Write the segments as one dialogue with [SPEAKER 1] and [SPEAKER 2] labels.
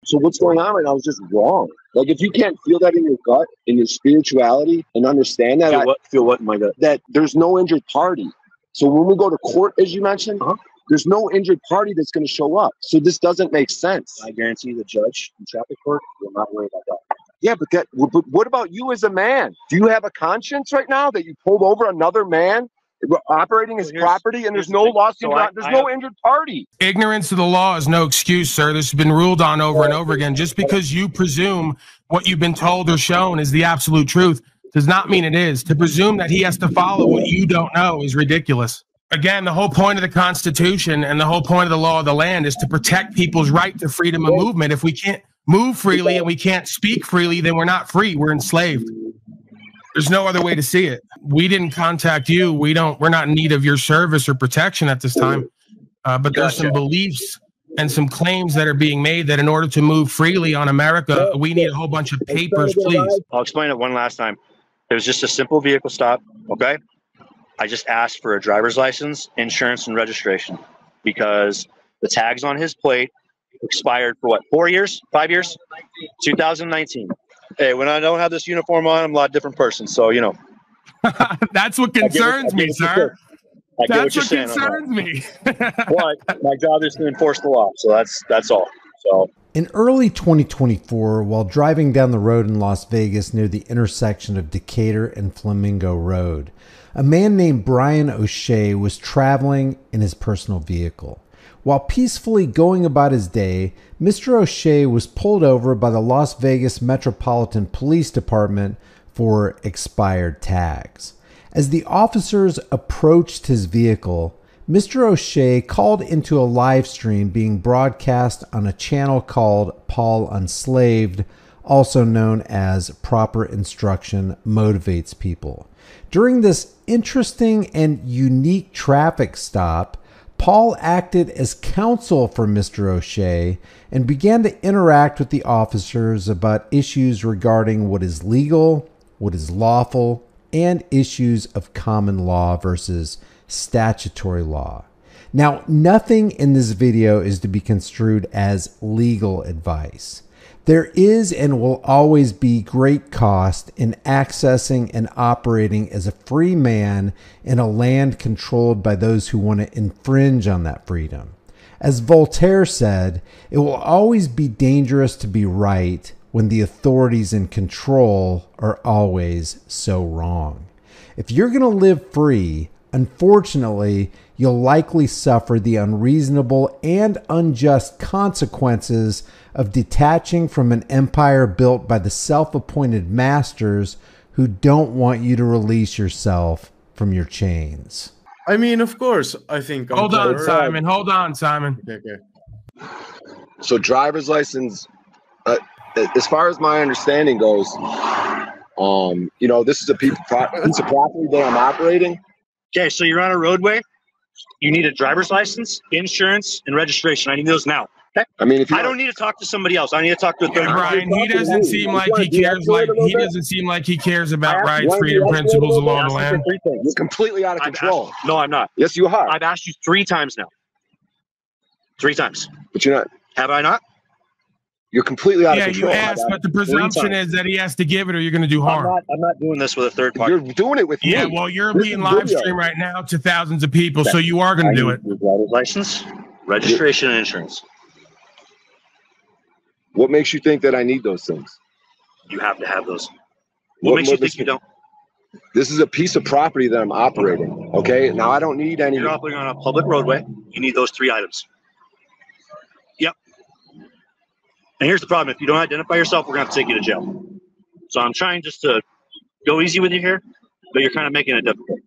[SPEAKER 1] So what's going on right now is just wrong. Like, if you can't feel that in your gut, in your spirituality, and understand that,
[SPEAKER 2] feel what in my gut?
[SPEAKER 1] That there's no injured party. So when we go to court, as you mentioned, there's no injured party that's going to show up. So this doesn't make sense.
[SPEAKER 2] I guarantee the judge in traffic court will not worry about that.
[SPEAKER 1] Yeah, but what about you as a man? Do you have a conscience right now that you pulled over another man operating his property and there's no lawsuit, there's no injured party?
[SPEAKER 3] Ignorance of the law is no excuse, sir. This has been ruled on over and over again. Just because you presume what you've been told or shown is the absolute truth does not mean it is. To presume that he has to follow what you don't know is ridiculous. Again, the whole point of the Constitution and the whole point of the law of the land is to protect people's right to freedom of movement. If we can't move freely and we can't speak freely, then we're not free. We're enslaved. There's no other way to see it. We didn't contact you. We're not in need of your service or protection at this time. But there's some beliefs and some claims that are being made that in order to move freely on America, we need a whole bunch of papers, please.
[SPEAKER 2] I'll explain it one last time. It was just a simple vehicle stop, okay? I just asked for a driver's license, insurance, and registration because the tags on his plate expired for what, 4 years, 5 years? 2019. Hey, when I don't have this uniform on, I'm a lot different person. So, you know.
[SPEAKER 3] That's what concerns me, sir. That's what concerns me.
[SPEAKER 2] But my job is to enforce the law. So that's all. So.
[SPEAKER 4] In early 2024, while driving down the road in Las Vegas near the intersection of Decatur and Flamingo Road, a man named Brian O'Shea was traveling in his personal vehicle. While peacefully going about his day, Mr. O'Shea was pulled over by the Las Vegas Metropolitan Police Department for expired tags. As the officers approached his vehicle, Mr. O'Shea called into a live stream being broadcast on a channel called Paul Unslaved, also known as Proper Instruction Motivates People. During this interesting and unique traffic stop, Paul acted as counsel for Mr. O'Shea and began to interact with the officers about issues regarding what is legal, what is lawful, and issues of common law versus statutory law. Now, nothing in this video is to be construed as legal advice. There is and will always be great cost in accessing and operating as a free man in a land controlled by those who want to infringe on that freedom. As Voltaire said, it will always be dangerous to be right when the authorities in control are always so wrong. If you're going to live free, unfortunately, you'll likely suffer the unreasonable and unjust consequences of detaching from an empire built by the self-appointed masters who don't want you to release yourself from your chains.
[SPEAKER 5] I mean, of course, I think...
[SPEAKER 3] Hold on, Simon. Hold on, Simon.
[SPEAKER 5] Okay.
[SPEAKER 1] So driver's license, as far as my understanding goes, you know, this is a piece of property that I'm operating.
[SPEAKER 2] Okay, so you're on a roadway. You need a driver's license, insurance, and registration. I need those now. Okay?
[SPEAKER 1] I mean, if
[SPEAKER 2] I don't need to talk to somebody else. I need to talk to a third party.
[SPEAKER 3] Brian, he doesn't seem like he cares. He doesn't seem like he cares about rights, freedom, principles, and law of the land.
[SPEAKER 1] You're completely out of control.
[SPEAKER 2] No, I'm not.
[SPEAKER 1] Yes, you are.
[SPEAKER 2] I've asked you 3 times now. 3 times.
[SPEAKER 1] But you're not.
[SPEAKER 2] Have I not?
[SPEAKER 1] You're completely out of control.
[SPEAKER 3] Yeah, you asked, but the presumption is that he has to give it or you're going to do harm.
[SPEAKER 2] I'm not doing this with a third party.
[SPEAKER 1] You're doing it with me.
[SPEAKER 3] Yeah, well, you're being live streamed right now to thousands of people, so you are going to do it.
[SPEAKER 2] License, registration, and insurance.
[SPEAKER 1] What makes you think that I need those things?
[SPEAKER 2] You have to have those. What makes you think you don't?
[SPEAKER 1] This is a piece of property that I'm operating, okay? Now, I don't need any...
[SPEAKER 2] You're operating on a public roadway. You need those 3 items. Yep. And here's the problem. If you don't identify yourself, we're going to have to take you to jail. So I'm trying just to go easy with you here, but you're kind of making it difficult.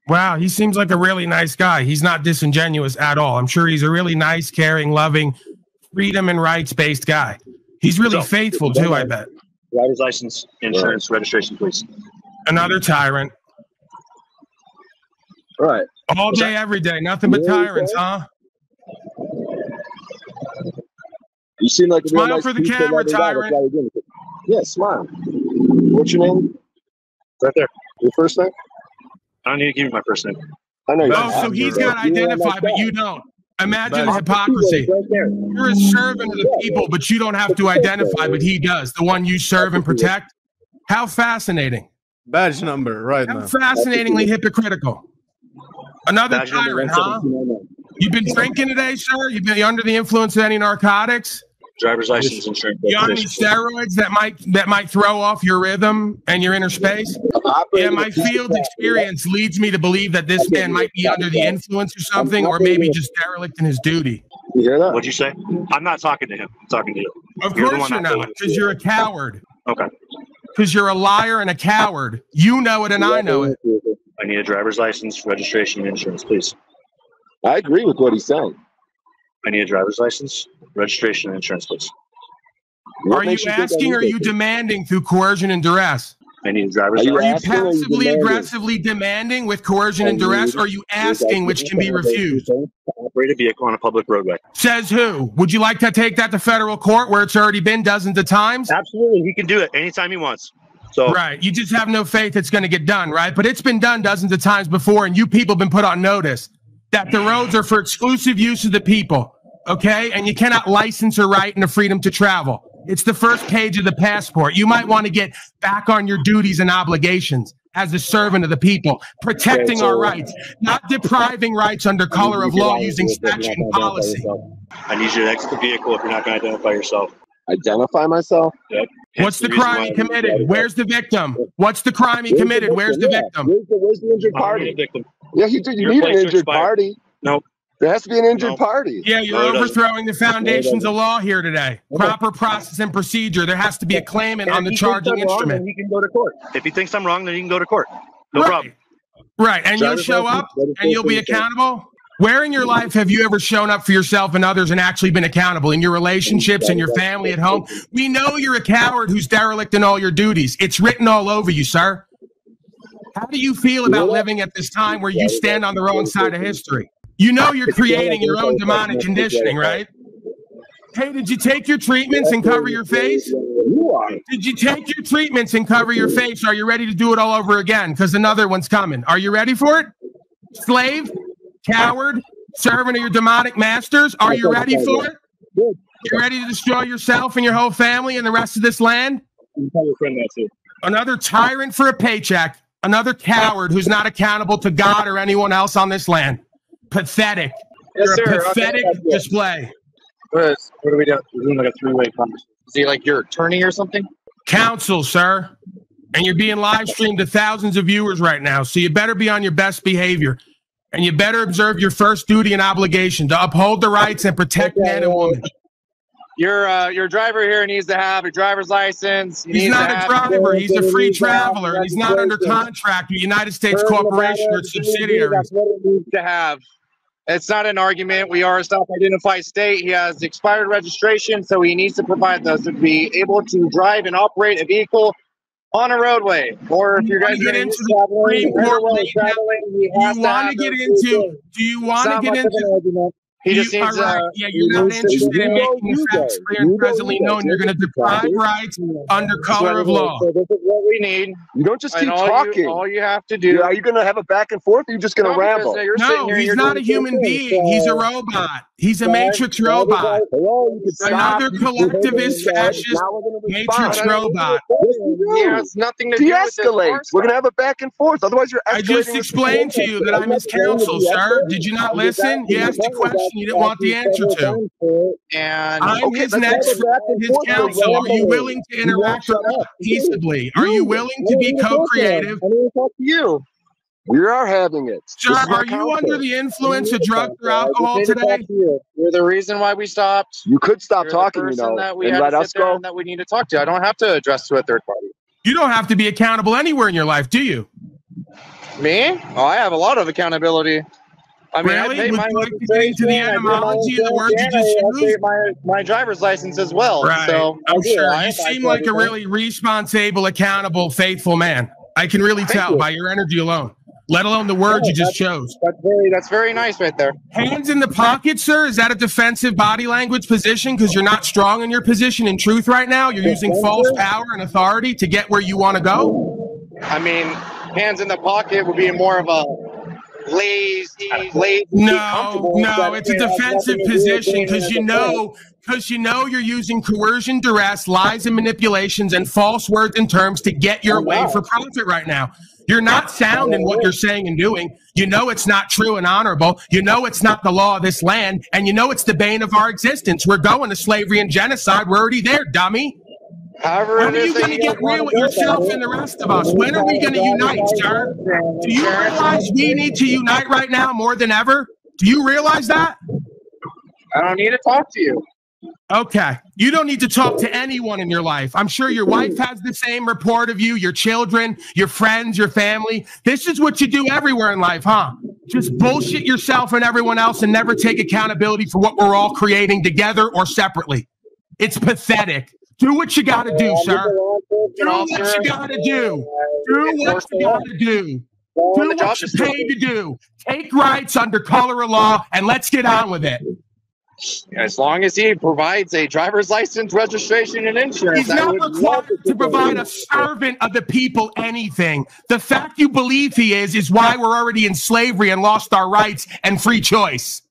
[SPEAKER 3] Wow, he seems like a really nice guy. He's not disingenuous at all. I'm sure he's a really nice, caring, loving, freedom and rights-based guy. He's really faithful, too, I bet.
[SPEAKER 2] Driver's license, insurance, registration, please.
[SPEAKER 3] Another tyrant.
[SPEAKER 1] All right.
[SPEAKER 3] All day, every day. Nothing but tyrants, huh?
[SPEAKER 1] You seem like a
[SPEAKER 3] smile
[SPEAKER 1] nice
[SPEAKER 3] for the camera, tyrant.
[SPEAKER 1] Yeah, smile. What's your name?
[SPEAKER 2] Right there.
[SPEAKER 1] Your first name?
[SPEAKER 2] I don't need to give you my first name.
[SPEAKER 1] I know.
[SPEAKER 3] Oh, so he's got to identify, but you don't. Imagine the hypocrisy. You're a servant of the people, but you don't have to identify, but he does. The one you serve and protect. How fascinating.
[SPEAKER 5] Badge number, right
[SPEAKER 3] How
[SPEAKER 5] now.
[SPEAKER 3] fascinatingly hypocritical. Another
[SPEAKER 2] Badge number
[SPEAKER 3] tyrant, huh?
[SPEAKER 2] 11709.
[SPEAKER 3] You've been drinking today, sir? You've been under the influence of any narcotics?
[SPEAKER 2] Driver's license, insurance.
[SPEAKER 3] You on any steroids that might throw off your rhythm and your inner space? Yeah, my field experience leads me to believe that this man might be under the influence or something, or maybe just derelict in his duty.
[SPEAKER 1] You hear that?
[SPEAKER 2] What'd you say? I'm not talking to him. I'm talking to you.
[SPEAKER 3] Of
[SPEAKER 2] You're the
[SPEAKER 3] course
[SPEAKER 2] one
[SPEAKER 3] you're
[SPEAKER 2] not
[SPEAKER 3] not, because you're a coward.
[SPEAKER 2] Okay.
[SPEAKER 3] Because you're a liar and a coward. You know it and I know it.
[SPEAKER 2] I need a driver's license, registration, and insurance, please.
[SPEAKER 1] I agree with what he's saying.
[SPEAKER 2] I need a driver's license, registration, and insurance, please.
[SPEAKER 1] What
[SPEAKER 3] Are you
[SPEAKER 1] makes think I
[SPEAKER 3] asking or are
[SPEAKER 1] need
[SPEAKER 3] you
[SPEAKER 1] this?
[SPEAKER 3] demanding through coercion and duress?
[SPEAKER 2] I need a driver's
[SPEAKER 1] Are you
[SPEAKER 3] Are you
[SPEAKER 2] license.
[SPEAKER 1] asking or are you
[SPEAKER 3] passively
[SPEAKER 1] demanding?
[SPEAKER 3] aggressively demanding with coercion and duress, or are you asking, which can be refused?
[SPEAKER 2] To operate a vehicle on a public roadway.
[SPEAKER 3] Says who? Would you like to take that to federal court where it's already been dozens of times?
[SPEAKER 2] Absolutely. He can do it anytime he wants. So
[SPEAKER 3] Right. You just have no faith it's going to get done, right? But it's been done dozens of times before, and you people have been put on notice that the roads are for exclusive use of the people, okay? And you cannot license or right in the freedom to travel. It's the first page of the passport. You might want to get back on your duties and obligations as a servant of the people, protecting our rights, not depriving rights under color of law using statute and policy.
[SPEAKER 2] I need you to exit the vehicle if you're not going to identify yourself.
[SPEAKER 1] Identify myself?
[SPEAKER 2] Yep.
[SPEAKER 3] What's the crime he committed? Where's the victim? What's the crime he committed? Where's the victim?
[SPEAKER 1] Where's the injured party?
[SPEAKER 2] Victim.
[SPEAKER 1] Yeah, you do. You
[SPEAKER 2] Your
[SPEAKER 1] need an
[SPEAKER 2] plates are
[SPEAKER 1] injured
[SPEAKER 2] expired.
[SPEAKER 1] party.
[SPEAKER 2] Nope.
[SPEAKER 1] There has to be an injured
[SPEAKER 2] No.
[SPEAKER 1] party.
[SPEAKER 3] Yeah, you're
[SPEAKER 2] No, it doesn't.
[SPEAKER 3] overthrowing the foundations of law here today. Proper process and procedure. There has to be a claimant on the charging instrument.
[SPEAKER 2] He can go to court. If he thinks I'm wrong, then he can go to court. No
[SPEAKER 3] Right.
[SPEAKER 2] problem.
[SPEAKER 3] Right, and you'll show up and you'll be accountable? Where in your life have you ever shown up for yourself and others and actually been accountable in your relationships and your family at home? We know you're a coward who's derelict in all your duties. It's written all over you, sir. How do you feel about living at this time where you stand on the wrong side of history? You know you're creating your own demonic conditioning, right? Hey, did you take your treatments and cover your face?
[SPEAKER 1] You are.
[SPEAKER 3] Did you take your treatments and cover your face? Are you ready to do it all over again? Because another one's coming. Are you ready for it? Slave, coward, servant of your demonic masters. Are you ready for it? You ready to destroy yourself and your whole family and the rest of this land?
[SPEAKER 2] You can tell your friend that too.
[SPEAKER 3] Another tyrant for a paycheck. Another coward who's not accountable to God or anyone else on this land. Pathetic.
[SPEAKER 6] Yes,
[SPEAKER 3] You're
[SPEAKER 6] sir.
[SPEAKER 3] a pathetic display.
[SPEAKER 6] What are we doing? We're doing like a three-way conversation. Is he like your attorney or something?
[SPEAKER 3] Counsel, sir. And you're being live streamed to thousands of viewers right now. So you better be on your best behavior. And you better observe your first duty and obligation to uphold the rights and protect man and woman.
[SPEAKER 6] Your driver here needs to have a driver's license. He
[SPEAKER 3] He's
[SPEAKER 6] needs
[SPEAKER 3] not
[SPEAKER 6] to
[SPEAKER 3] a
[SPEAKER 6] have-
[SPEAKER 3] driver. He's a free traveler. And he's not under contract with United States Corporation or its subsidiaries.
[SPEAKER 6] That's what it needs to have. It's not an argument. We are a self-identified state. He has expired registration, so he needs to provide those to be able to drive and operate a vehicle on a roadway. Or if you guys
[SPEAKER 3] get
[SPEAKER 6] are
[SPEAKER 3] into
[SPEAKER 6] used
[SPEAKER 3] the
[SPEAKER 6] traveling,
[SPEAKER 3] Supreme Court
[SPEAKER 6] everyone
[SPEAKER 3] right now.
[SPEAKER 6] traveling, he
[SPEAKER 3] Do
[SPEAKER 6] has
[SPEAKER 3] you
[SPEAKER 6] to
[SPEAKER 3] want
[SPEAKER 6] have
[SPEAKER 3] to get
[SPEAKER 6] those two
[SPEAKER 3] into?
[SPEAKER 6] things.
[SPEAKER 3] Do you want
[SPEAKER 6] It's
[SPEAKER 3] to
[SPEAKER 6] not
[SPEAKER 3] get
[SPEAKER 6] much of an
[SPEAKER 3] into?
[SPEAKER 6] argument. He just
[SPEAKER 3] You
[SPEAKER 6] needs
[SPEAKER 3] are right. Yeah, you're not interested in making the facts clear and presently known. You're going to deprive rights under color of law.
[SPEAKER 6] So this is what we need.
[SPEAKER 1] You don't just keep
[SPEAKER 6] And
[SPEAKER 1] talking.
[SPEAKER 6] all you have to do.
[SPEAKER 1] Are you going to have a back and forth or are you just going to
[SPEAKER 6] No, because,
[SPEAKER 1] ramble?
[SPEAKER 6] you're sitting
[SPEAKER 3] No,
[SPEAKER 6] here and
[SPEAKER 3] he's
[SPEAKER 6] you're
[SPEAKER 3] not a
[SPEAKER 6] doing the same
[SPEAKER 3] human
[SPEAKER 6] thing.
[SPEAKER 3] being. He's a robot. He's a matrix robot.
[SPEAKER 1] Hello, you can stop.
[SPEAKER 3] Another collectivist, fascist,
[SPEAKER 1] Now we're gonna
[SPEAKER 3] matrix
[SPEAKER 1] respond.
[SPEAKER 3] robot.
[SPEAKER 6] He has nothing to do with this
[SPEAKER 1] De-escalate.
[SPEAKER 6] car
[SPEAKER 1] We're going to
[SPEAKER 6] stuff.
[SPEAKER 1] have a back and forth. Otherwise, you're
[SPEAKER 3] I just
[SPEAKER 1] escalating
[SPEAKER 3] explained to you that I'm his counsel, sir. Did you not listen? You asked a question you didn't want the answer to.
[SPEAKER 6] And
[SPEAKER 3] I'm
[SPEAKER 1] Okay,
[SPEAKER 3] his
[SPEAKER 1] let's
[SPEAKER 3] next
[SPEAKER 1] have a back and
[SPEAKER 3] his
[SPEAKER 1] forth.
[SPEAKER 3] counsel. Are you willing to interact or not peaceably? Are you willing to be co-creative?
[SPEAKER 6] I need to talk to you.
[SPEAKER 1] We are having it.
[SPEAKER 3] Sir,
[SPEAKER 1] This is
[SPEAKER 3] are
[SPEAKER 1] not
[SPEAKER 3] you
[SPEAKER 1] counsel.
[SPEAKER 3] under the influence of drugs or alcohol
[SPEAKER 6] I just need to
[SPEAKER 3] today?
[SPEAKER 6] talk to you. You're the reason why we stopped.
[SPEAKER 1] You could stop
[SPEAKER 6] You're
[SPEAKER 1] talking,
[SPEAKER 6] the
[SPEAKER 1] you
[SPEAKER 6] person
[SPEAKER 1] know,
[SPEAKER 6] that we
[SPEAKER 1] and
[SPEAKER 6] had
[SPEAKER 1] let
[SPEAKER 6] to
[SPEAKER 1] us
[SPEAKER 6] sit there
[SPEAKER 1] go.
[SPEAKER 6] and that we need to talk to. I don't have to address to a third party.
[SPEAKER 3] You don't have to be accountable anywhere in your life, do you?
[SPEAKER 6] Me? Oh, I have a lot of accountability. I mean,
[SPEAKER 3] Really?
[SPEAKER 6] I pay
[SPEAKER 3] Would
[SPEAKER 6] my
[SPEAKER 3] you like to get into the
[SPEAKER 6] registration, I pay my
[SPEAKER 3] etymology of the word you
[SPEAKER 6] insurance,
[SPEAKER 3] just
[SPEAKER 6] and I
[SPEAKER 3] used?
[SPEAKER 6] pay my driver's license as well.
[SPEAKER 3] Right.
[SPEAKER 6] So
[SPEAKER 3] I'm
[SPEAKER 6] I do.
[SPEAKER 3] sure.
[SPEAKER 6] I
[SPEAKER 3] You
[SPEAKER 6] have
[SPEAKER 3] seem
[SPEAKER 6] access
[SPEAKER 3] like a
[SPEAKER 6] to
[SPEAKER 3] really responsible, accountable, faithful man. I can really tell
[SPEAKER 6] you.
[SPEAKER 3] by your energy alone, let alone the words you just chose.
[SPEAKER 6] That's very nice right there.
[SPEAKER 3] Hands in the pocket, sir? Is that a defensive body language position because you're not strong in your position in truth right now? You're using false power and authority to get where you want to go?
[SPEAKER 6] I mean, hands in the pocket would be more of a lazy,
[SPEAKER 3] No,
[SPEAKER 6] comfortable.
[SPEAKER 3] no, it's a defensive position because you know you're using coercion, duress, lies and manipulations and false words and terms to get your way for profit right now. You're not sound in what you're saying and doing. You know it's not true and honorable. You know it's not the law of this land, and you know it's the bane of our existence. We're going to slavery and genocide. We're already there, dummy.
[SPEAKER 6] However,
[SPEAKER 3] When are you going to get real with yourself and the rest of us? When are we going to unite, sir? Do you realize we need to unite right now more than ever? Do you realize that?
[SPEAKER 6] I don't need to talk to you.
[SPEAKER 3] Okay. You don't need to talk to anyone in your life. I'm sure your wife has the same report of you, your children, your friends, your family. This is what you do everywhere in life, huh? Just bullshit yourself and everyone else and never take accountability for what we're all creating together or separately. It's pathetic. Do what you got to do, sir. Do what you got to do. Do what you got to do. Do what you're paid to do. Take rights under color of law, and let's get on with it.
[SPEAKER 6] As long as he provides a driver's license, registration, and insurance.
[SPEAKER 3] He's not required to provide a servant of the people anything. The fact you believe he is why we're already in slavery and lost our rights and free choice.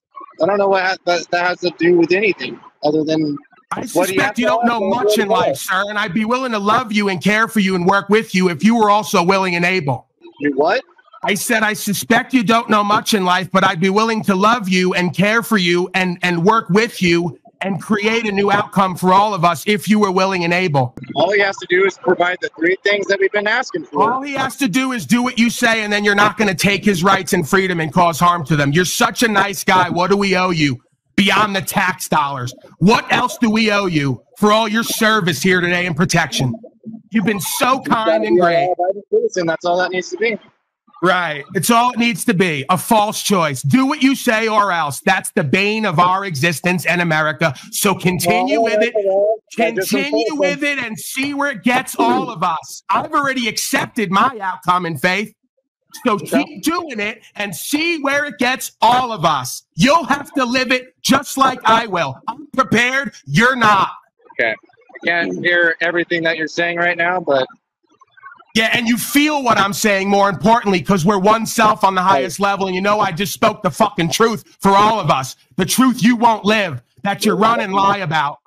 [SPEAKER 6] I don't know what that has to do with anything other than...
[SPEAKER 3] I suspect you don't know much in life, sir, and I'd be willing to love you and care for you and work with you if you were also willing and able.
[SPEAKER 6] You what?
[SPEAKER 3] I said, I suspect you don't know much in life, but I'd be willing to love you and care for you and work with you and create a new outcome for all of us if you were willing and able.
[SPEAKER 6] All he has to do is provide the 3 things that we've been asking for.
[SPEAKER 3] All he has to do is do what you say, and then you're not going to take his rights and freedom and cause harm to them. You're such a nice guy. What do we owe you? Beyond the tax dollars. What else do we owe you for all your service here today and protection? You've been so kind and great.
[SPEAKER 6] And that's all that needs to be.
[SPEAKER 3] Right. It's all it needs to be. A false choice. Do what you say or else. That's the bane of our existence in America. So continue with it. Continue with it and see where it gets all of us. I've already accepted my outcome in faith. So keep doing it and see where it gets all of us. You'll have to live it just like I will. I'm prepared. You're not.
[SPEAKER 6] Okay. I can't hear everything that you're saying right now, but...
[SPEAKER 3] Yeah, and you feel what I'm saying, more importantly, because we're one self on the highest level, and you know I just spoke the fucking truth for all of us. The truth you won't live, that you run and lie about.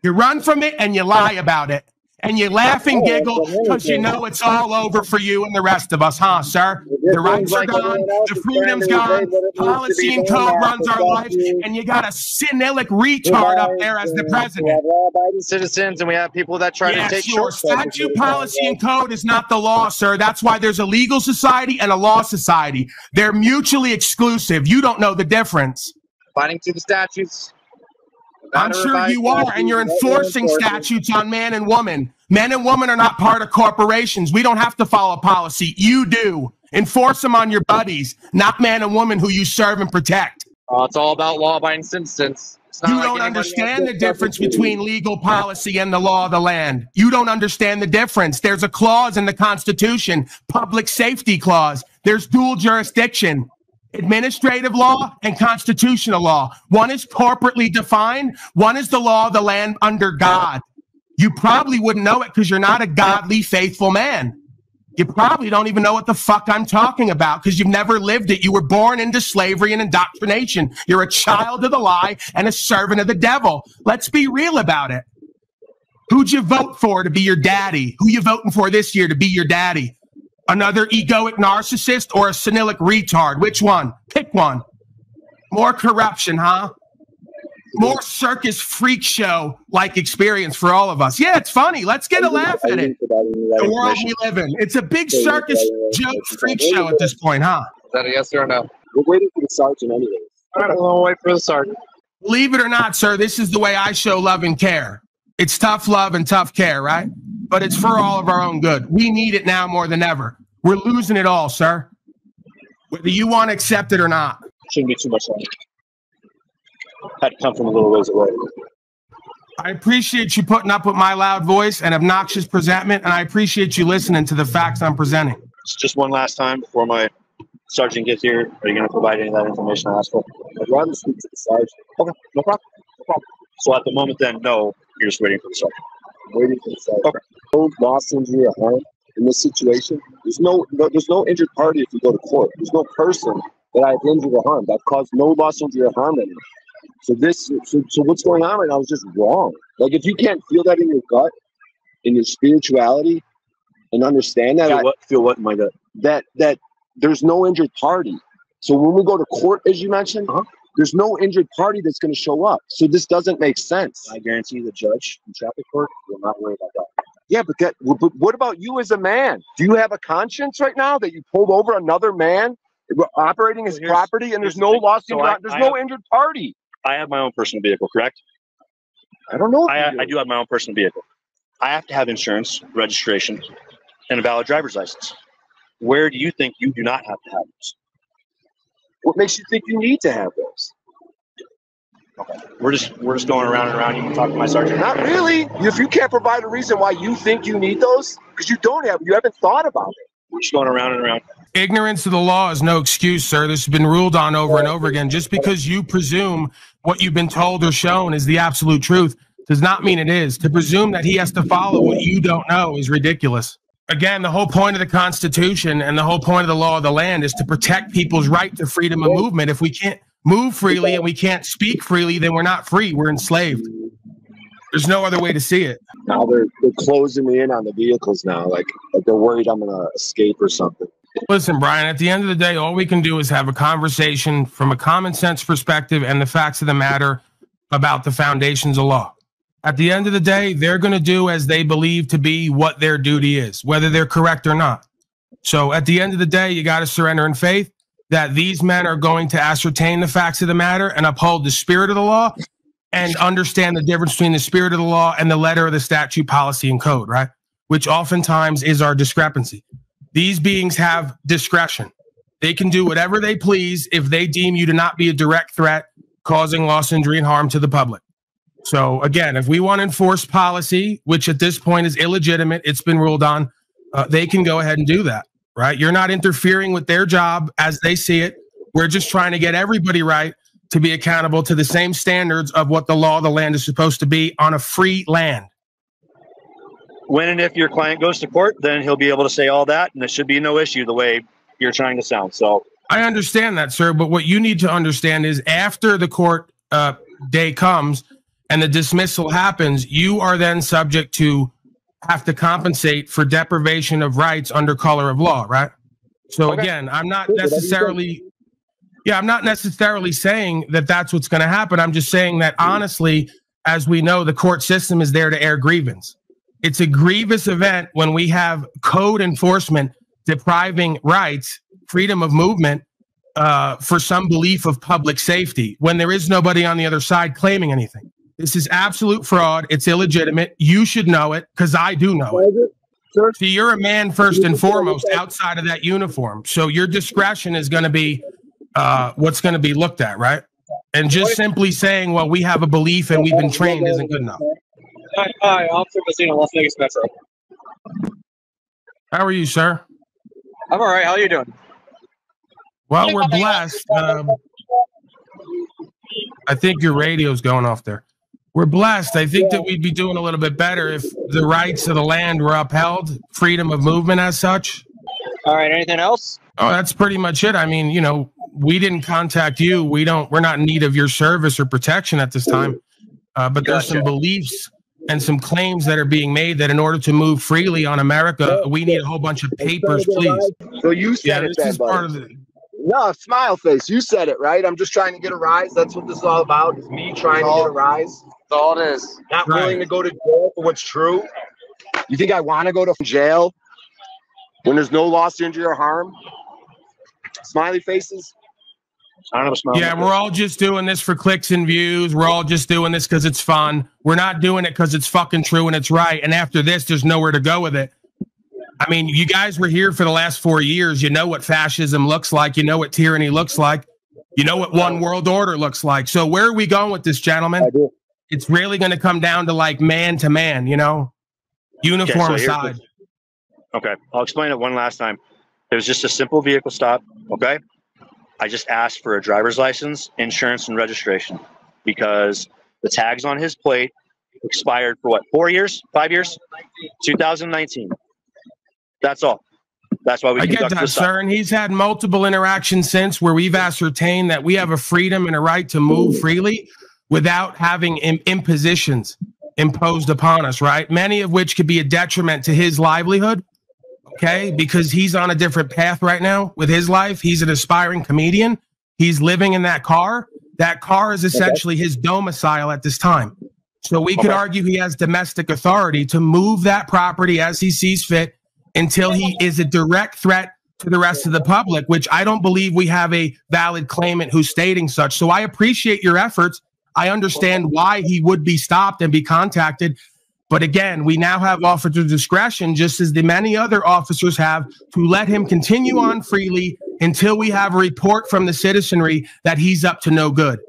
[SPEAKER 3] You run from it and you lie about it. And you laugh and giggle because you know it's all over for you and the rest of us, huh, sir? The rights are gone, the freedom's gone, policy and code runs our lives, and you got a senilic retard up there as the president.
[SPEAKER 6] We have law-abiding citizens, and we have people that try to take shortcuts.
[SPEAKER 3] Statute, policy, and code is not the law, sir. That's why there's a legal society and a law society. They're mutually exclusive. You don't know the difference.
[SPEAKER 6] Fighting to the statutes.
[SPEAKER 3] I'm sure you are, and you're enforcing statutes on man and woman. Men and women are not part of corporations. We don't have to follow policy. You do. Enforce them on your buddies, not man and woman who you serve and protect.
[SPEAKER 6] It's all about law-abiding citizens.
[SPEAKER 3] You don't understand the difference between legal policy and the law of the land. You don't understand the difference. There's a clause in the Constitution, public safety clause. There's dual jurisdiction. Administrative law and constitutional law. One is corporately defined. One is the law of the land under God. You probably wouldn't know it because you're not a godly, faithful man. You probably don't even know what the fuck I'm talking about because you've never lived it. You were born into slavery and indoctrination. You're a child of the lie and a servant of the devil. Let's be real about it. Who'd you vote for to be your daddy? Who you voting for this year to be your daddy? Another egoic narcissist or a senilic retard? Which one? Pick one. More corruption, huh? More circus freak show like experience for all of us. Yeah, it's funny. Let's get a laugh at it. The world we live in. It's a big circus joke freak show at this point, huh?
[SPEAKER 6] Is that a yes or a no?
[SPEAKER 1] We're waiting for the sergeant anyways.
[SPEAKER 6] All right, we'll wait for the sergeant.
[SPEAKER 3] Believe it or not, sir, this is the way I show love and care. It's tough love and tough care, right? But it's for all of our own good. We need it now more than ever. We're losing it all, sir. Whether you want to accept it or not.
[SPEAKER 2] Shouldn't be too much longer. Had to come from a little ways away.
[SPEAKER 3] I appreciate you putting up with my loud voice and obnoxious presentment, and I appreciate you listening to the facts I'm presenting.
[SPEAKER 2] Just one last time before my sergeant gets here. Are you going to provide any of that information I asked for?
[SPEAKER 1] I'd rather speak to the sergeant.
[SPEAKER 2] Okay, no problem. No problem. So at the moment, then, no, you're just waiting for the sergeant.
[SPEAKER 1] I'm waiting for the sergeant.
[SPEAKER 2] Okay.
[SPEAKER 1] No lost injury at home. in this situation. There's no injured party if you go to court. There's no person that I've injured or harmed. I've caused no loss, injury, or harm anyone. So what's going on right now is just wrong. Like, if you can't feel that in your gut, in your spirituality, and understand that,
[SPEAKER 2] feel what in my gut?
[SPEAKER 1] That there's no injured party. So when we go to court, as you mentioned, there's no injured party that's going to show up. So this doesn't make sense.
[SPEAKER 2] I guarantee the judge in traffic court will not worry about that.
[SPEAKER 1] Yeah, but what about you as a man? Do you have a conscience right now that you pulled over another man operating his property and there's no loss, there's no injured party?
[SPEAKER 2] I have my own personal vehicle, correct?
[SPEAKER 1] I don't know.
[SPEAKER 2] I do have my own personal vehicle. I have to have insurance, registration, and a valid driver's license. Where do you think you do not have to have those?
[SPEAKER 1] What makes you think you need to have those?
[SPEAKER 2] Okay. We're just going around and around. You can talk to my sergeant.
[SPEAKER 1] Not really. If you can't provide a reason why you think you need those, because you haven't thought about it.
[SPEAKER 2] We're just going around and around.
[SPEAKER 3] Ignorance of the law is no excuse, sir. This has been ruled on over and over again. Just because you presume what you've been told or shown is the absolute truth does not mean it is. To presume that he has to follow what you don't know is ridiculous. Again, the whole point of the Constitution and the whole point of the law of the land is to protect people's right to freedom of movement. If we can't move freely and we can't speak freely, then we're not free. We're enslaved. There's no other way to see it.
[SPEAKER 1] Now they're closing me in on the vehicles now. Like they're worried I'm going to escape or something.
[SPEAKER 3] Listen, Brian, at the end of the day, all we can do is have a conversation from a common sense perspective and the facts of the matter about the foundations of law. At the end of the day, they're going to do as they believe to be what their duty is, whether they're correct or not. So at the end of the day, you got to surrender in faith that these men are going to ascertain the facts of the matter and uphold the spirit of the law and understand the difference between the spirit of the law and the letter of the statute, policy, and code, right? Which oftentimes is our discrepancy. These beings have discretion. They can do whatever they please if they deem you to not be a direct threat, causing loss, injury, and harm to the public. So again, if we want to enforce policy, which at this point is illegitimate, it's been ruled on, they can go ahead and do that, right? You're not interfering with their job as they see it. We're just trying to get everybody right to be accountable to the same standards of what the law of the land is supposed to be on a free land.
[SPEAKER 2] When and if your client goes to court, then he'll be able to say all that, and it should be no issue the way you're trying to sound. So
[SPEAKER 3] I understand that, sir, but what you need to understand is after the court day comes and the dismissal happens, you are then subject to have to compensate for deprivation of rights under color of law, right? So again, I'm not necessarily saying that that's what's going to happen. I'm just saying that honestly, as we know, the court system is there to air grievance. It's a grievous event when we have code enforcement depriving rights, freedom of movement, for some belief of public safety when there is nobody on the other side claiming anything. This is absolute fraud. It's illegitimate. You should know it because I do know it. See, you're a man first and foremost outside of that uniform. So your discretion is going to be what's going to be looked at, right? And just simply saying, well, we have a belief and we've been trained isn't good enough.
[SPEAKER 6] Hi, Officer Messina, Las Vegas Metro.
[SPEAKER 3] How are you, sir?
[SPEAKER 6] I'm all right. How are you doing?
[SPEAKER 3] Well, we're blessed. I think your radio's going off there. We're blessed. I think that we'd be doing a little bit better if the rights of the land were upheld, freedom of movement as such.
[SPEAKER 6] All right. Anything else?
[SPEAKER 3] Oh, that's pretty much it. I mean, you know, we didn't contact you. We're not in need of your service or protection at this time. But there's some beliefs and some claims that are being made that in order to move freely on America, we need a whole bunch of papers, please.
[SPEAKER 1] So you said it,
[SPEAKER 3] this is part of the.
[SPEAKER 1] No, smile face. You said it, right? I'm just trying to get a rise. That's what this is all about. It's me trying to get a rise. That's all it is. Not willing to go to jail for what's true. You think I want to go to jail when there's no loss, injury, or harm? Smiley faces.
[SPEAKER 2] I don't have a smile.
[SPEAKER 3] Yeah, we're all just doing this for clicks and views. We're all just doing this because it's fun. We're not doing it because it's fucking true and it's right. And after this, there's nowhere to go with it. I mean, you guys were here for the last 4 years. You know what fascism looks like. You know what tyranny looks like. You know what one world order looks like. So where are we going with this, gentlemen? It's really going to come down to like man to man, you know, uniform aside.
[SPEAKER 2] Okay, I'll explain it one last time. It was just a simple vehicle stop, okay? I just asked for a driver's license, insurance, and registration because the tags on his plate expired for what, 4 years, 5 years? 2019. That's all. That's why we
[SPEAKER 3] I get that, sir. And he's had multiple interactions since where we've ascertained that we have a freedom and a right to move freely without having impositions imposed upon us, right? Many of which could be a detriment to his livelihood, okay? Because he's on a different path right now with his life. He's an aspiring comedian. He's living in that car. That car is essentially his domicile at this time. So we could argue he has domestic authority to move that property as he sees fit until he is a direct threat to the rest of the public, which I don't believe we have a valid claimant who's stating such. So I appreciate your efforts. I understand why he would be stopped and be contacted. But again, we now have officer discretion, just as the many other officers have, to let him continue on freely until we have a report from the citizenry that he's up to no good.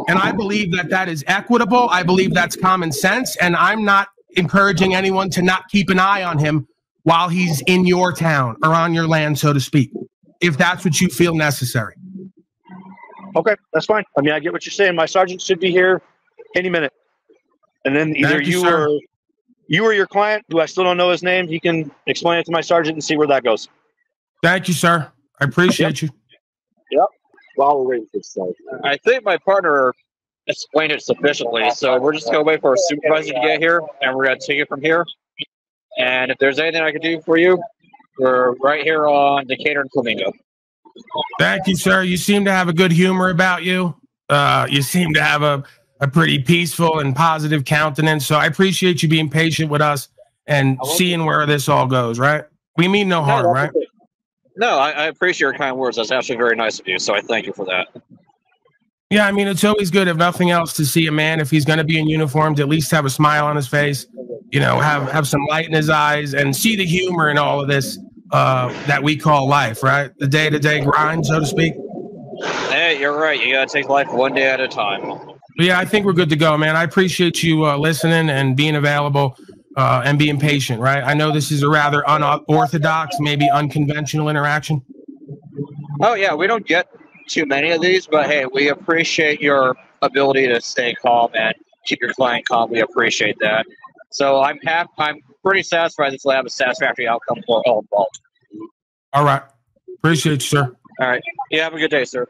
[SPEAKER 3] And I believe that that is equitable. I believe that's common sense. And I'm not encouraging anyone to not keep an eye on him while he's in your town or on your land, so to speak, if that's what you feel necessary.
[SPEAKER 2] Okay, that's fine. I mean, I get what you're saying. My sergeant should be here any minute. And then either you or your client, who I still don't know his name, he can explain it to my sergeant and see where that goes.
[SPEAKER 3] Thank you, sir. I appreciate you.
[SPEAKER 2] Yep.
[SPEAKER 1] While we're waiting for the sergeant.
[SPEAKER 6] I think my partner explained it sufficiently, so we're just going to wait for our supervisor to get here, and we're going to take it from here. And if there's anything I can do for you, we're right here on Decatur and Flamingo.
[SPEAKER 3] Thank you, sir. You seem to have a good humor about you. You seem to have a pretty peaceful and positive countenance. So I appreciate you being patient with us and seeing where this all goes, right? We mean no harm, right?
[SPEAKER 6] No, I appreciate your kind words. That's actually very nice of you, so I thank you for that.
[SPEAKER 3] Yeah, I mean, it's always good, if nothing else, to see a man, if he's going to be in uniform, to at least have a smile on his face, you know, have some light in his eyes, and see the humor in all of this that we call life, right? The day-to-day grind, so to speak.
[SPEAKER 6] Hey, you're right. You got to take life one day at a time.
[SPEAKER 3] Yeah, I think we're good to go, man. I appreciate you listening and being available and being patient, right? I know this is a rather unorthodox, maybe unconventional interaction.
[SPEAKER 6] Oh, yeah, we don't get too many of these, but hey, we appreciate your ability to stay calm and keep your client calm. We appreciate that. So I'm pretty satisfied this will have a satisfactory outcome for all involved.
[SPEAKER 3] All right. Appreciate you, sir.
[SPEAKER 6] All right. You have a good day, sir.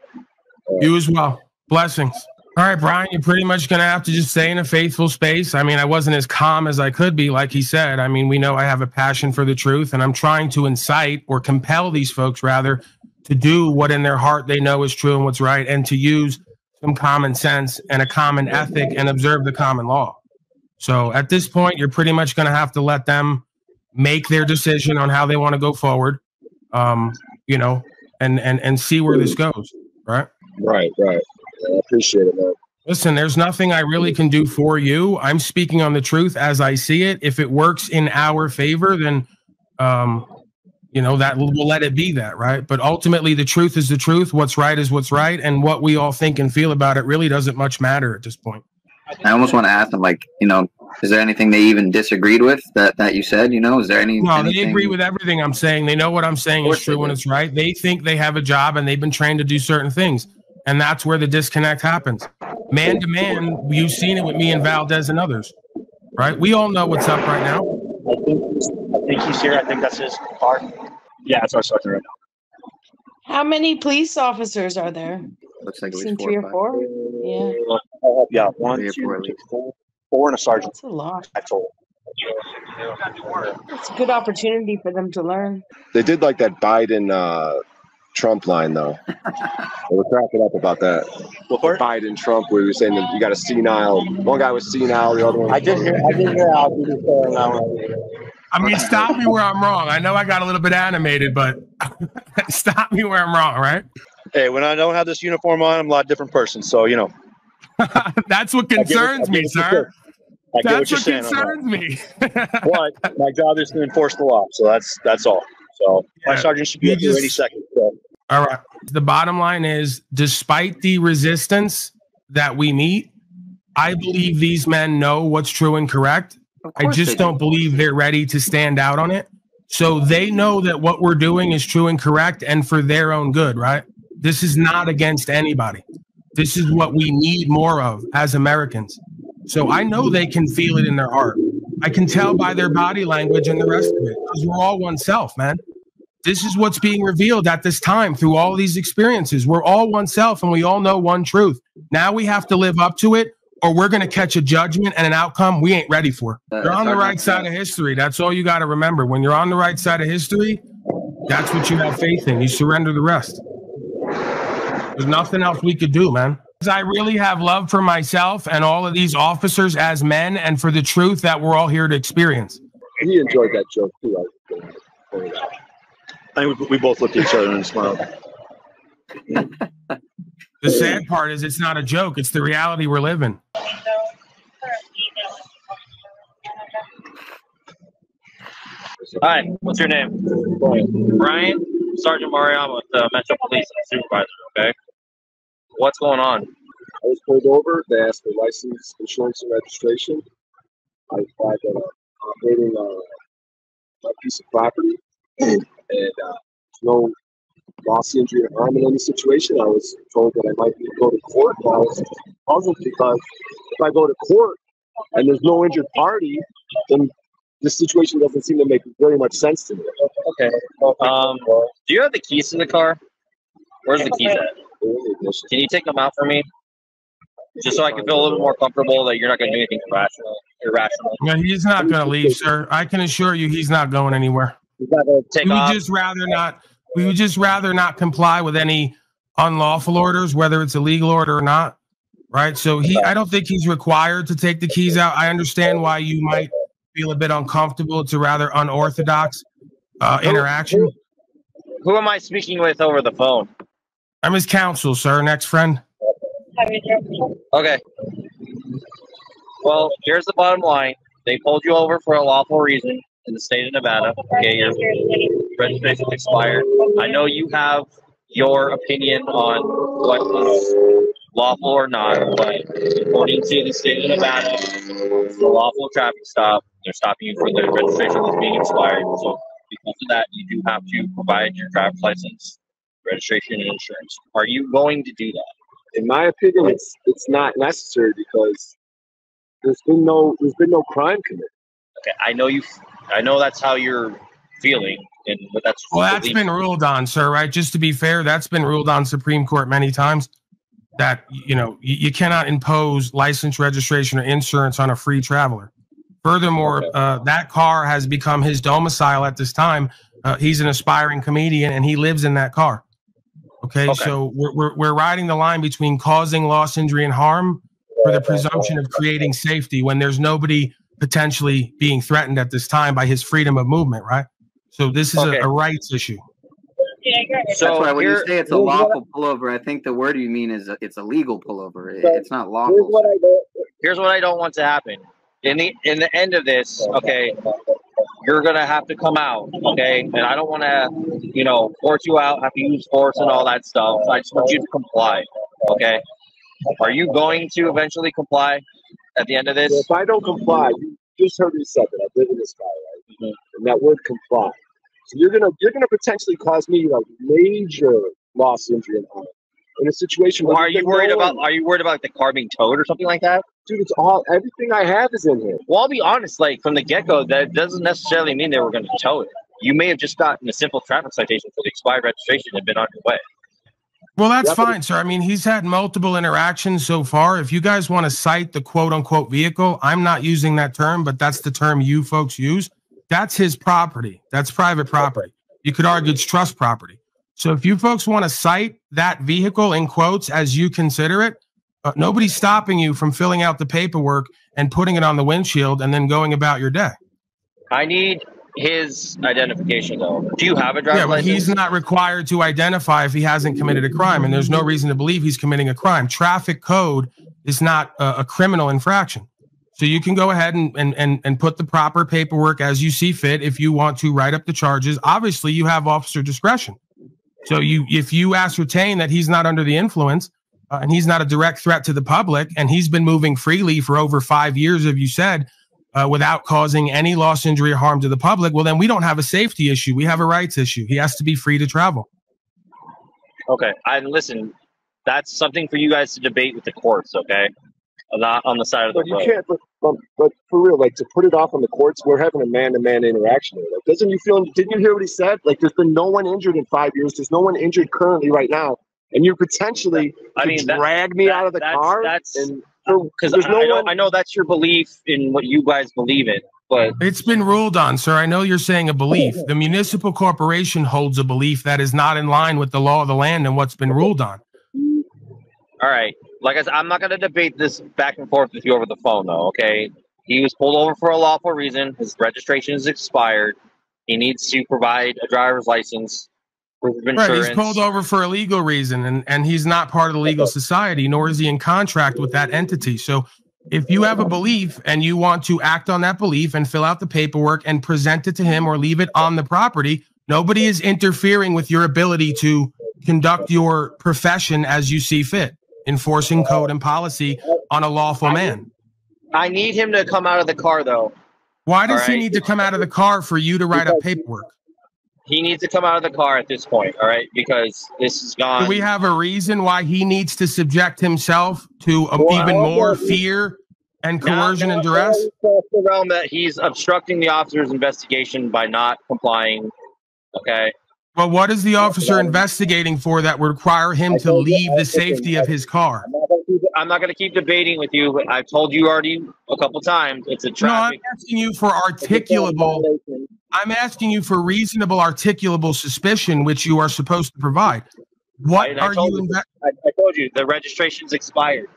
[SPEAKER 3] You as well. Blessings. All right, Brian, you're pretty much going to have to just stay in a faithful space. I mean, I wasn't as calm as I could be, like he said. I mean, we know I have a passion for the truth, and I'm trying to incite or compel these folks, rather, to do what in their heart they know is true and what's right, and to use some common sense and a common ethic and observe the common law. So at this point, you're pretty much going to have to let them make their decision on how they want to go forward, you know, and see where this goes, right?
[SPEAKER 1] Right. I appreciate it, man.
[SPEAKER 3] Listen, there's nothing I really can do for you. I'm speaking on the truth as I see it. If it works in our favor, then, you know, that we'll let it be that, right? But ultimately, the truth is the truth. What's right is what's right. And what we all think and feel about it really doesn't much matter at this point.
[SPEAKER 7] I almost want to ask them, like, you know, is there anything they even disagreed with that you said? You know, is there any?
[SPEAKER 3] No, they agree with everything I'm saying. They know what I'm saying is true and it's right. They think they have a job and they've been trained to do certain things. And that's where the disconnect happens. Man to man, you've seen it with me and Valdez and others, right? We all know what's up right now.
[SPEAKER 2] I think he's here. I think that's his car. Yeah, that's our sergeant right now.
[SPEAKER 8] How many police officers are there?
[SPEAKER 7] Looks like
[SPEAKER 8] Seen 3 or 4. Yeah.
[SPEAKER 2] Yeah, 1, 2, 3, 4, and a sergeant.
[SPEAKER 8] That's a lot.
[SPEAKER 2] That's all.
[SPEAKER 8] It's a good opportunity for them to learn.
[SPEAKER 1] They did like that Biden Trump line, though. They were cracking up about that. Biden Trump, where you were saying that you got a senile. One guy was senile, the other one.
[SPEAKER 2] I did hear. I'll do this now.
[SPEAKER 3] I mean, stop me where I'm wrong. I know I got a little bit animated, but stop me where I'm wrong, right?
[SPEAKER 2] Hey, when I don't have this uniform on, I'm a lot different person. So, you know.
[SPEAKER 3] That's what concerns me, sir. That's what concerns me.
[SPEAKER 2] But my job is to enforce the law. So that's all. So my sergeant should be here any second. So.
[SPEAKER 3] All right. The bottom line is, despite the resistance that we meet, I believe these men know what's true and correct. I just don't believe they're ready to stand out on it. So they know that what we're doing is true and correct and for their own good, right? This is not against anybody. This is what we need more of as Americans. So I know they can feel it in their heart. I can tell by their body language and the rest of it, because we're all oneself, man. This is what's being revealed at this time through all these experiences. We're all oneself, and we all know one truth. Now we have to live up to it, or we're going to catch a judgment and an outcome we ain't ready for. You're on the right side of history. That's all you got to remember. When you're on the right side of history, that's what you have faith in. You surrender the rest. There's nothing else we could do, man. I really have love for myself and all of these officers as men, and for the truth that we're all here to experience.
[SPEAKER 1] He enjoyed that joke too.
[SPEAKER 2] I think we both looked at each other and smiled.
[SPEAKER 3] The sad part is it's not a joke. It's the reality we're living.
[SPEAKER 9] Hi, what's your name? Brian? Sergeant Mariam with the Metro Police Supervisor, okay? What's going on?
[SPEAKER 1] I was pulled over. They asked for license, insurance, and registration. I applied that I'm operating a piece of property, and there's no loss, injury, or harm in any situation. I was told that I might need to go to court. And I was puzzled because if I go to court and there's no injured party, then this situation doesn't seem to make very much sense to me.
[SPEAKER 9] Okay. Do you have the keys to the car? Where's the keys at? Can you take them out for me? Just so I can feel a little more comfortable that you're not going to do anything irrational.
[SPEAKER 3] Yeah, he's not going to leave, sir. I can assure you he's not going anywhere. We would just rather not comply with any unlawful orders, whether it's a legal order or not. Right? So I don't think he's required to take the keys out. I understand why you might feel a bit uncomfortable. It's a rather unorthodox interaction.
[SPEAKER 9] Who am I speaking with over the phone?
[SPEAKER 3] I'm his counsel, sir. Next friend.
[SPEAKER 9] Okay. Well, here's the bottom line. They pulled you over for a lawful reason in the state of Nevada. Okay, your registration expired. I know you have your opinion on what was lawful or not, but according to the state of Nevada, it's a lawful traffic stop. They're stopping you for the registration that's being expired. So because of that, you do have to provide your driver's license, registration, and insurance. Are you going to do that?
[SPEAKER 1] In my opinion, it's not necessary because there's been no crime committed.
[SPEAKER 9] Okay, I know that's how you're feeling, but that's
[SPEAKER 3] been ruled on, sir. Right? Just to be fair, that's been ruled on Supreme Court many times. That you cannot impose license, registration, or insurance on a free traveler. Furthermore, that car has become his domicile at this time. He's an aspiring comedian, and he lives in that car. Okay, so we're riding the line between causing loss, injury, and harm for the presumption of creating safety when there's nobody potentially being threatened at this time by his freedom of movement, right? So this is a rights issue.
[SPEAKER 7] So that's why when you say it's a lawful pullover, I think the word you mean is it's a legal pullover. It's not lawful.
[SPEAKER 9] Here's what I don't want to happen. In the end of this, okay, you're gonna have to come out, okay? And I don't want to, force you out, have to use force and all that stuff. I just want you to comply, okay? Are you going to eventually comply at the end of this?
[SPEAKER 1] If I don't comply, you just heard me say that I live in this guy, right? Mm-hmm. And that word comply. So you're gonna potentially cause me like major loss, injury, and harm in a situation.
[SPEAKER 9] Well, are you worried about the car being towed or something like that?
[SPEAKER 1] Dude, it's everything I have is in here.
[SPEAKER 9] Well, I'll be honest, like from the get-go, that doesn't necessarily mean they were going to tow it. You may have just gotten a simple traffic citation for the expired registration and been on your way.
[SPEAKER 3] Well, that's fine, sir. I mean, he's had multiple interactions so far. If you guys want to cite the quote-unquote vehicle, I'm not using that term, but that's the term you folks use. That's his property. That's private property. You could argue it's trust property. So if you folks want to cite that vehicle in quotes as you consider it, nobody's stopping you from filling out the paperwork and putting it on the windshield and then going about your day.
[SPEAKER 9] I need his identification, though. Do you have a driver's license?
[SPEAKER 3] He's not required to identify if he hasn't committed a crime, and there's no reason to believe he's committing a crime. Traffic code is not a criminal infraction. So you can go ahead and put the proper paperwork as you see fit if you want to write up the charges. Obviously, you have officer discretion. So if you ascertain that he's not under the influence, and he's not a direct threat to the public, and he's been moving freely for over 5 years, as you said, without causing any loss, injury, or harm to the public, well, then we don't have a safety issue. We have a rights issue. He has to be free to travel.
[SPEAKER 9] Okay. And listen, that's something for you guys to debate with the courts, okay? not on the side of the
[SPEAKER 1] But you
[SPEAKER 9] road.
[SPEAKER 1] can't. But for real, like to put it off on the courts, we're having a man-to-man interaction here. Like, doesn't you feel? Didn't you hear what he said? Like, there's been no one injured in 5 years. There's no one injured currently right now, and you potentially drag me out of the car.
[SPEAKER 9] Because I know that's your belief in what you guys believe in, but
[SPEAKER 3] it's been ruled on, sir. I know you're saying a belief. The municipal corporation holds a belief that is not in line with the law of the land and what's been ruled on.
[SPEAKER 9] All right. Like I said, I'm not going to debate this back and forth with you over the phone, though, okay? He was pulled over for a lawful reason. His registration is expired. He needs to provide a driver's license, proof of insurance.
[SPEAKER 3] Right, he's pulled over for a legal reason, and he's not part of the legal society, nor is he in contract with that entity. So if you have a belief and you want to act on that belief and fill out the paperwork and present it to him or leave it on the property, nobody is interfering with your ability to conduct your profession as you see fit, enforcing code and policy on a lawful man.
[SPEAKER 9] I need him to come out of the car, though.
[SPEAKER 3] Why does he need to come out of the car for you to write up paperwork?
[SPEAKER 9] He needs to come out of the car at this point, all right? Because this is gone.
[SPEAKER 3] Do we have a reason why he needs to subject himself to even more fear and coercion and duress?
[SPEAKER 9] The realm that he's obstructing the officer's investigation by not complying, okay?
[SPEAKER 3] Well, what is the officer investigating for that would require him to leave the safety of his car?
[SPEAKER 9] I'm not going to keep debating with you. But I've told you already a couple times. It's a traffic.
[SPEAKER 3] No, I'm asking you for articulable. I'm asking you for reasonable, articulable suspicion, which you are supposed to provide. What are you?
[SPEAKER 9] I told you the registration's expired.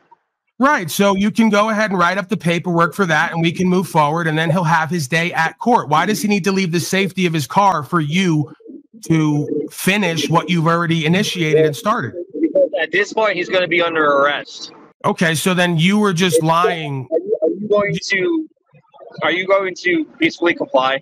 [SPEAKER 3] Right. So you can go ahead and write up the paperwork for that, and we can move forward. And then he'll have his day at court. Why does he need to leave the safety of his car for you to finish what you've already initiated and started?
[SPEAKER 9] Because at this point, he's going to be under arrest.
[SPEAKER 3] Okay, so then you were just lying.
[SPEAKER 9] Are you going to peacefully comply?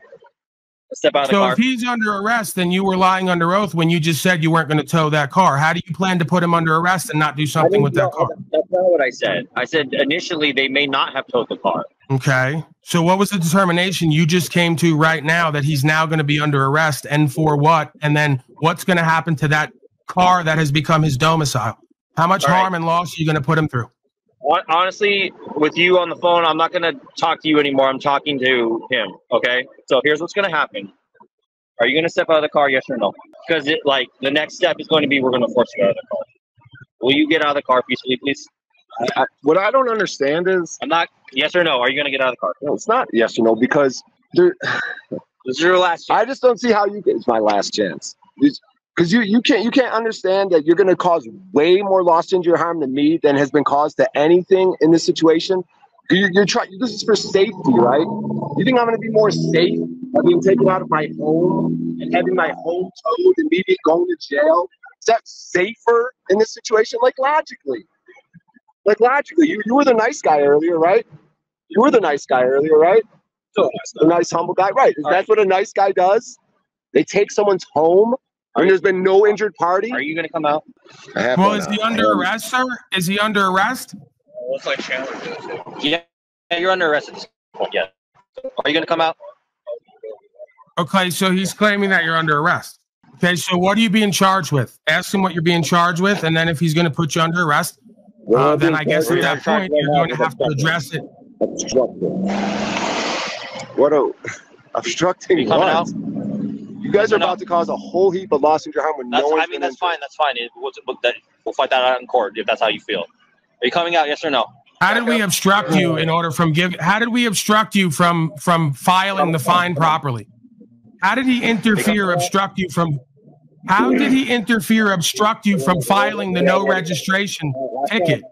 [SPEAKER 9] Step out of the car.
[SPEAKER 3] So if he's under arrest, then you were lying under oath when you just said you weren't going to tow that car. How do you plan to put him under arrest and not do something with that car?
[SPEAKER 9] That's not what I said. I said initially they may not have towed the car.
[SPEAKER 3] Okay. So what was the determination you just came to right now that he's now going to be under arrest, and for what? And then what's going to happen to that car that has become his domicile? How much harm and loss are you going to put him through?
[SPEAKER 9] Honestly, with you on the phone, I'm not going to talk to you anymore. I'm talking to him. Okay. So here's what's going to happen. Are you going to step out of the car? Yes or no? Because the next step is going to be we're going to force you out of the car. Will you get out of the car peacefully, please?
[SPEAKER 1] What I don't understand is
[SPEAKER 9] yes or no. Are you going to get out of the car?
[SPEAKER 1] No, it's not yes or no, because this
[SPEAKER 9] is your last chance.
[SPEAKER 1] I just don't see how it's my last chance. Because you can't understand that you're going to cause way more loss, injury, harm than me than has been caused to anything in this situation. You're trying. This is for safety, right? You think I'm going to be more safe by being taken out of my home and having my home towed and me going to jail? Is that safer in this situation? Like logically, you were the nice guy earlier, right? You were the nice guy earlier, right? The nice, humble guy, right? That's what a nice guy does. They take someone's home. And there's been no injured party.
[SPEAKER 9] Are you going to come out?
[SPEAKER 3] Well, is he under arrest, sir? Is he under arrest?
[SPEAKER 9] Looks like Chandler did. Yeah, you're under arrest at this point. Yeah. Are you going to come out?
[SPEAKER 3] Okay, so he's claiming that you're under arrest. Okay, so what are you being charged with? Ask him what you're being charged with, and then if he's going to put you under arrest, then I guess at that point you're going to have to address it.
[SPEAKER 1] Obstructing what? You guys are about to cause a whole heap of loss and harm with no one.
[SPEAKER 9] I mean, that's fine. That's fine. We'll fight that out in court if that's how you feel. Are you coming out? Yes or no?
[SPEAKER 3] How did we obstruct you in order from giving? How did we obstruct you from filing the fine properly? How did he interfere, obstruct you from? How did he interfere, obstruct you from filing the no registration ticket?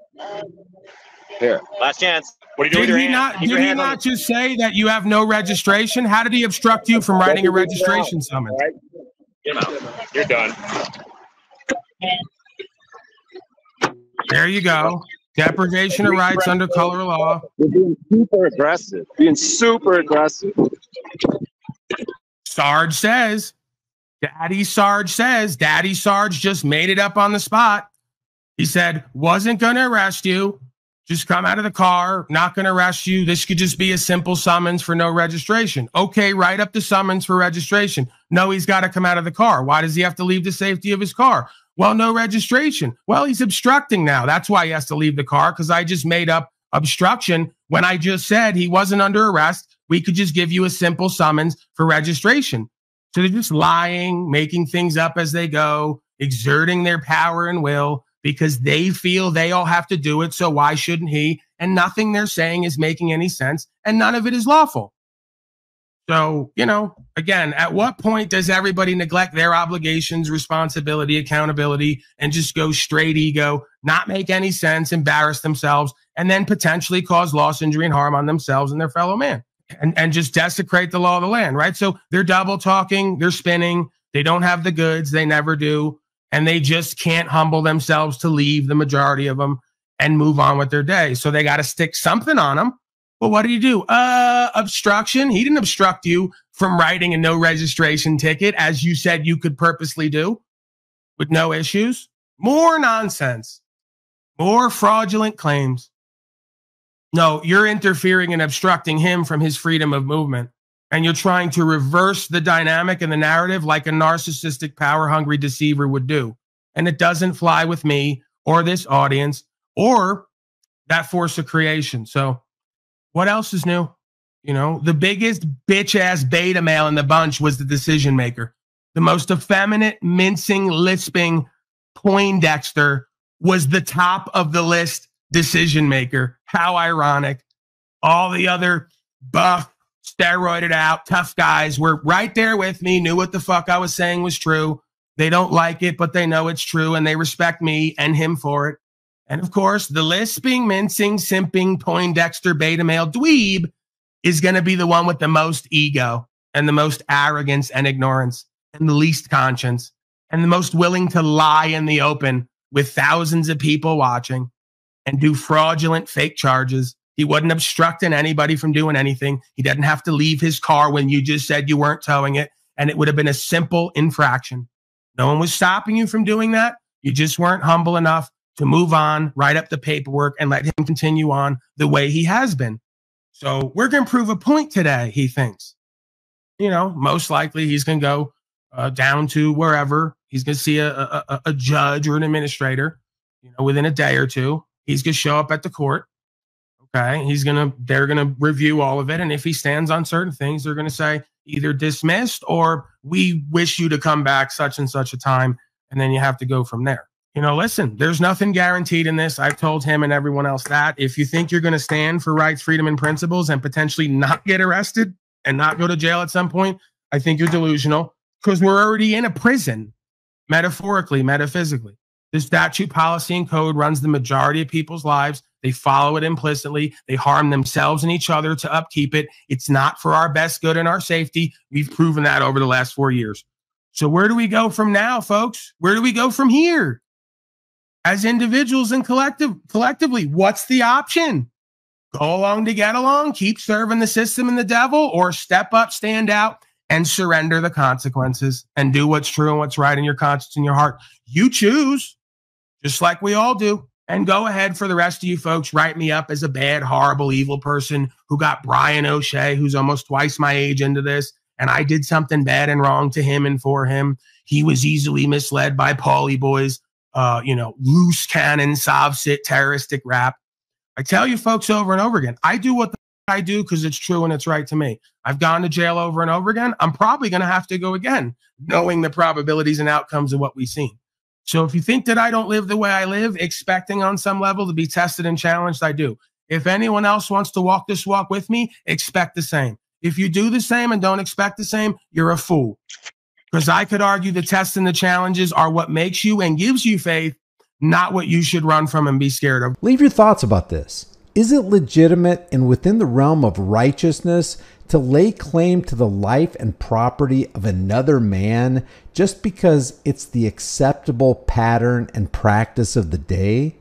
[SPEAKER 1] Here,
[SPEAKER 9] last chance. What are you doing with your hand?
[SPEAKER 3] Did he not just say that you have no registration? How did he obstruct you from writing a registration summons?
[SPEAKER 9] Get him out. You're done.
[SPEAKER 3] There you go. Deprivation of rights under color law.
[SPEAKER 1] You're being super aggressive.
[SPEAKER 3] Sarge says. Daddy Sarge just made it up on the spot. He said, wasn't going to arrest you. Just come out of the car, not going to arrest you. This could just be a simple summons for no registration. Okay, write up the summons for registration. No, he's got to come out of the car. Why does he have to leave the safety of his car? Well, no registration. Well, he's obstructing now. That's why he has to leave the car, because I just made up obstruction when I just said he wasn't under arrest. We could just give you a simple summons for registration. So they're just lying, making things up as they go, exerting their power and will because they feel they all have to do it. So why shouldn't he? And nothing they're saying is making any sense, and none of it is lawful. So, you know, again, at what point does everybody neglect their obligations, responsibility, accountability, and just go straight ego, not make any sense, embarrass themselves, and then potentially cause loss, injury, and harm on themselves and their fellow man, and just desecrate the law of the land, right? So they're double talking, they're spinning, they don't have the goods, they never do, and they just can't humble themselves to leave, the majority of them, and move on with their day. So they got to stick something on them. Well, what did he do? Obstruction. He didn't obstruct you from writing a no registration ticket, as you said you could purposely do with no issues. More nonsense. More fraudulent claims. No, you're interfering and obstructing him from his freedom of movement. And you're trying to reverse the dynamic and the narrative like a narcissistic, power-hungry deceiver would do. And it doesn't fly with me or this audience or that force of creation. So what else is new? You know, the biggest bitch-ass beta male in the bunch was the decision maker. The most effeminate, mincing, lisping Poindexter was the top of the list decision maker. How ironic. All the other buff, steroided out, tough guys were right there with me, knew what the fuck I was saying was true. They don't like it, but they know it's true, and they respect me and him for it. And of course, the lisping, mincing, simping, Poindexter, beta male dweeb is going to be the one with the most ego and the most arrogance and ignorance and the least conscience and the most willing to lie in the open with thousands of people watching and do fraudulent fake charges. He wasn't obstructing anybody from doing anything. He didn't have to leave his car when you just said you weren't towing it, and it would have been a simple infraction. No one was stopping you from doing that. You just weren't humble enough to move on, write up the paperwork, and let him continue on the way he has been. So we're going to prove a point today, he thinks. You know, most likely he's going to go down to wherever. He's going to see a judge or an administrator, you know, within a day or two. He's going to show up at the court. Okay. They're going to review all of it. And if he stands on certain things, they're going to say either dismissed or we wish you to come back such and such a time. And then you have to go from there. You know, listen, there's nothing guaranteed in this. I've told him and everyone else that if you think you're going to stand for rights, freedom, and principles and potentially not get arrested and not go to jail at some point, I think you're delusional because we're already in a prison, metaphorically, metaphysically. The statute, policy, and code runs the majority of people's lives. They follow it implicitly. They harm themselves and each other to upkeep it. It's not for our best good and our safety. We've proven that over the last 4 years. So where do we go from now, folks? Where do we go from here? As individuals and collectively, what's the option? Go along to get along, keep serving the system and the devil, or step up, stand out, and surrender the consequences and do what's true and what's right in your conscience and your heart. You choose, just like we all do. And go ahead for the rest of you folks, write me up as a bad, horrible, evil person who got Brian O'Shea, who's almost twice my age, into this. And I did something bad and wrong to him and for him. He was easily misled by Paulie boys. Loose cannon, sob-sit, terroristic rap. I tell you folks over and over again, I do what I do because it's true and it's right to me. I've gone to jail over and over again. I'm probably going to have to go again, knowing the probabilities and outcomes of what we've seen. So if you think that I don't live the way I live, expecting on some level to be tested and challenged, I do. If anyone else wants to walk this walk with me, expect the same. If you do the same and don't expect the same, you're a fool. Because I could argue the tests and the challenges are what makes you and gives you faith, not what you should run from and be scared of.
[SPEAKER 4] Leave your thoughts about this. Is it legitimate and within the realm of righteousness to lay claim to the life and property of another man just because it's the acceptable pattern and practice of the day?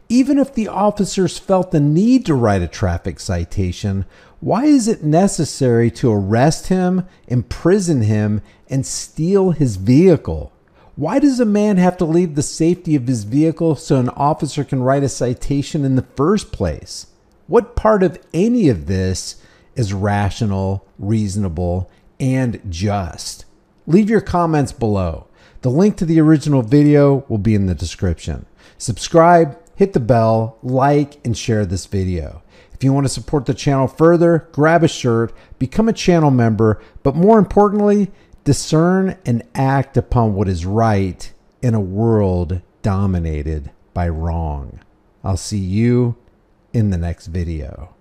[SPEAKER 4] Even if the officers felt the need to write a traffic citation, why is it necessary to arrest him, imprison him, and steal his vehicle? Why does a man have to leave the safety of his vehicle so an officer can write a citation in the first place? What part of any of this is rational, reasonable, and just? Leave your comments below. The link to the original video will be in the description. Subscribe, hit the bell, like, and share this video. If you want to support the channel further, grab a shirt, become a channel member, but more importantly, discern and act upon what is right in a world dominated by wrong. I'll see you in the next video.